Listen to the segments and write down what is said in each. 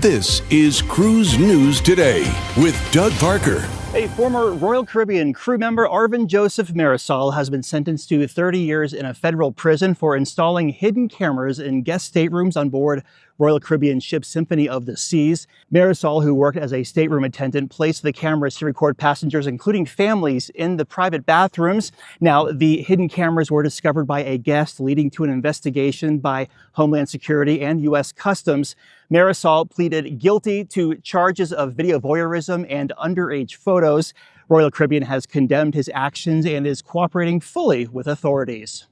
This is Cruise News Today with Doug Parker. A former Royal Caribbean crew member, Arvin Joseph Mirasol, has been sentenced to 30 years in a federal prison for installing hidden cameras in guest staterooms on board Royal Caribbean ship Symphony of the Seas. Mirasol, who worked as a stateroom attendant, placed the cameras to record passengers, including families, in the private bathrooms. Now, the hidden cameras were discovered by a guest, leading to an investigation by Homeland Security and U.S. Customs. Mirasol pleaded guilty to charges of video voyeurism and underage photos. Royal Caribbean has condemned his actions and is cooperating fully with authorities.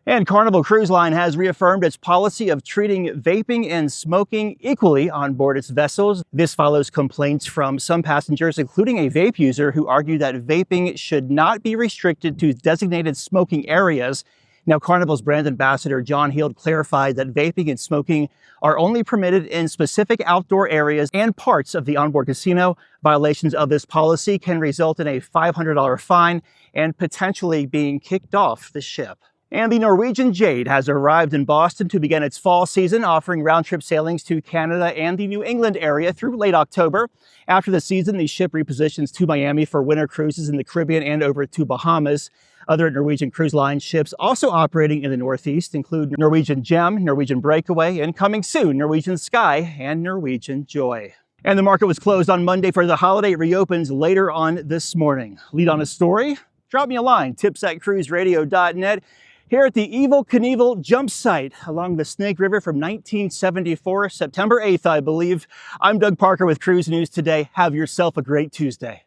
And Carnival Cruise Line has reaffirmed its policy of treating vaping and smoking equally on board its vessels. This follows complaints from some passengers, including a vape user, who argue that vaping should not be restricted to designated smoking areas. Now, Carnival's brand ambassador, John Heald, clarified that vaping and smoking are only permitted in specific outdoor areas and parts of the onboard casino. Violations of this policy can result in a $500 fine and potentially being kicked off the ship. And the Norwegian Jade has arrived in Boston to begin its fall season, offering round-trip sailings to Canada and the New England area through late October. After the season, the ship repositions to Miami for winter cruises in the Caribbean and over to Bahamas. Other Norwegian Cruise Line ships also operating in the Northeast include Norwegian Gem, Norwegian Breakaway, and coming soon, Norwegian Sky and Norwegian Joy. And the market was closed on Monday for the holiday. It reopens later on this morning. Lead on a story? Drop me a line, tips@cruiseradio.net. Here at the Evel Knievel jump site along the Snake River from 1974, September 8th, I believe. I'm Doug Parker with Cruise News Today. Have yourself a great Tuesday.